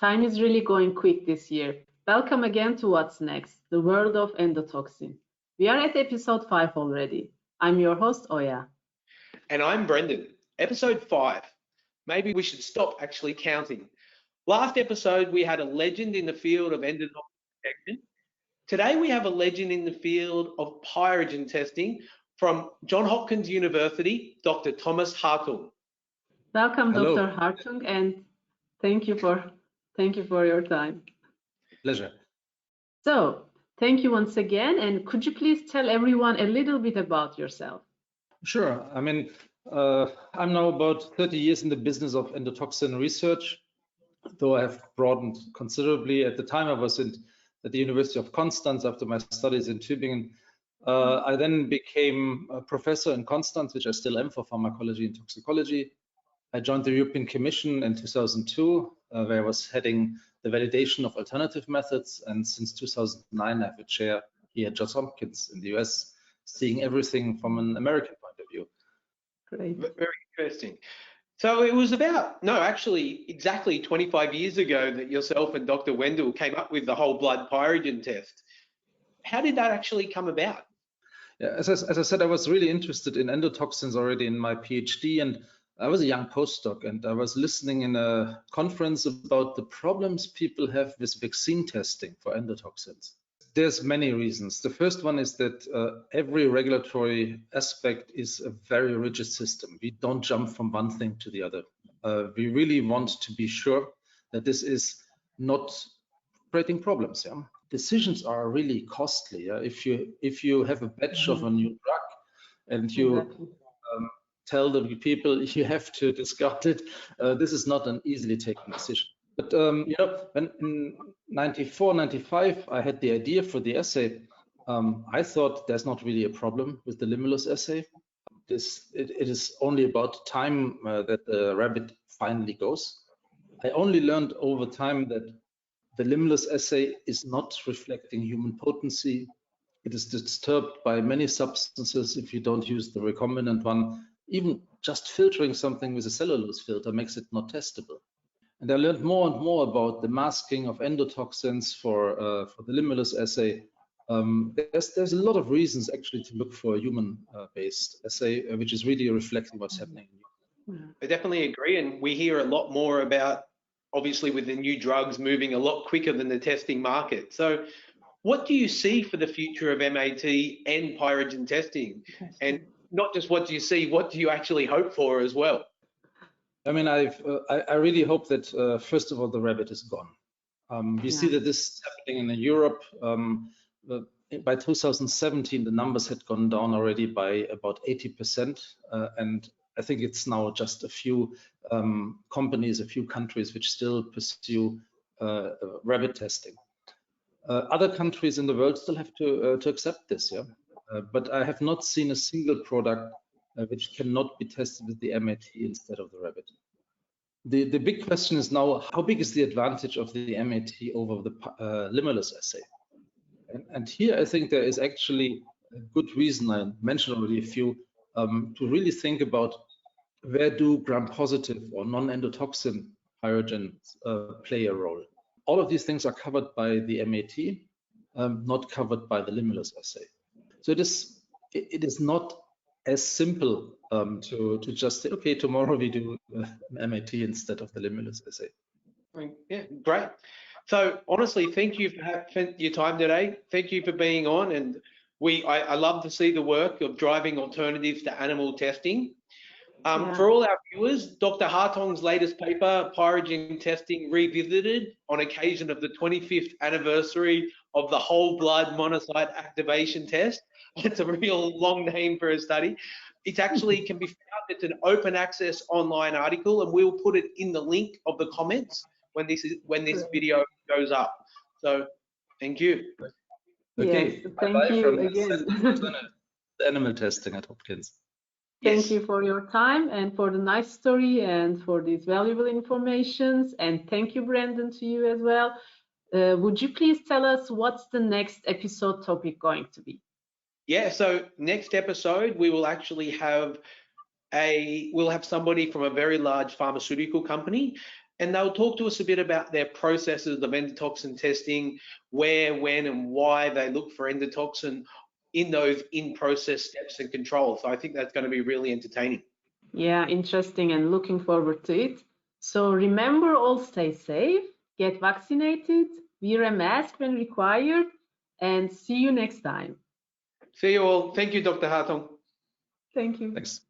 Time is really going quick this year. Welcome again to What's Next, the world of endotoxin. We are at episode 5 already. I'm your host, Oya. And I'm Brendan. Episode 5. Maybe we should stop actually counting. Last episode, we had a legend in the field of endotoxin detection. Today, we have a legend in the field of pyrogen testing from Johns Hopkins University, Dr. Thomas Hartung. Welcome, Hello. Dr. Hartung, and thank you for your time. Pleasure. So, thank you once again, and could you please tell everyone a little bit about yourself? Sure. I mean, I'm now about 30 years in the business of endotoxin research, though I have broadened considerably. At the time, I was at the University of Constance after my studies in Tübingen. I then became a professor in Constance, which I still am, for pharmacology and toxicology. I joined the European Commission in 2002, where I was heading the validation of alternative methods. And since 2009, I have a chair here at Johns Hopkins in the US, seeing everything from an American point of view. Great. Very interesting. So it was actually exactly 25 years ago that yourself and Dr. Wendell came up with the whole blood pyrogen test. How did that actually come about? Yeah, as I said, I was really interested in endotoxins already in my PhD, and I was a young postdoc, and I was listening in a conference about the problems people have with vaccine testing for endotoxins. There's many reasons. The first one is that every regulatory aspect is a very rigid system. We don't jump from one thing to the other. We really want to be sure that this is not creating problems. Yeah? Decisions are really costly. Yeah? If you have a batch of a new drug and you tell the people you have to discard it, this is not an easily taken decision. But when in 94, 95, I had the idea for the assay, I thought there's not really a problem with the Limulus assay. It is only about time that the rabbit finally goes. I only learned over time that the Limulus assay is not reflecting human potency. It is disturbed by many substances if you don't use the recombinant one. Even just filtering something with a cellulose filter makes it not testable. And I learned more and more about the masking of endotoxins for the Limulus assay. There's a lot of reasons actually to look for a human-based assay, which is really reflecting what's happening. I definitely agree, and we hear a lot more about, obviously, with the new drugs moving a lot quicker than the testing market. So what do you see for the future of MAT and pyrogen testing? And not just what do you see, what do you actually hope for as well? I mean, I really hope that, first of all, the rabbit is gone. We see that this is happening in Europe. By 2017, the numbers had gone down already by about 80%. And I think it's now just a few companies, a few countries which still pursue rabbit testing. Other countries in the world still have to accept this, yeah. But I have not seen a single product which cannot be tested with the MAT instead of the rabbit. The big question is now, how big is the advantage of the MAT over the Limulus assay? And here I think there is actually a good reason, I mentioned already a few, to really think about where do gram-positive or non-endotoxin pyrogens play a role. All of these things are covered by the MAT, not covered by the Limulus assay. So it is not as simple to just say, okay, tomorrow we do MAT instead of the Limulus assay. Yeah, great. So honestly, thank you for your time today. Thank you for being on, and I love to see the work of driving alternatives to animal testing. For all our viewers, Dr. Hartung's latest paper, Pyrogen Testing Revisited, on occasion of the 25th anniversary of the whole blood monocyte activation test. It's a real long name for a study. It actually can be found. It's an open access online article, and we'll put it in the link of the comments when this video goes up. So thank you. Okay. Yes, thank you again. Animal testing at Hopkins. Thank you for your time and for the nice story and for these valuable informations. And thank you, Brendan, to you as well. Would you please tell us what's the next episode topic going to be? Yeah, so next episode, we will actually have we'll have somebody from a very large pharmaceutical company, and they'll talk to us a bit about their processes of endotoxin testing, where, when, and why they look for endotoxin in those in-process steps and controls. So I think that's going to be really entertaining. Yeah, interesting, and looking forward to it. So remember, all stay safe, get vaccinated, wear a mask when required, and see you next time. See you all. Thank you, Dr. Hartong. Thank you. Thanks.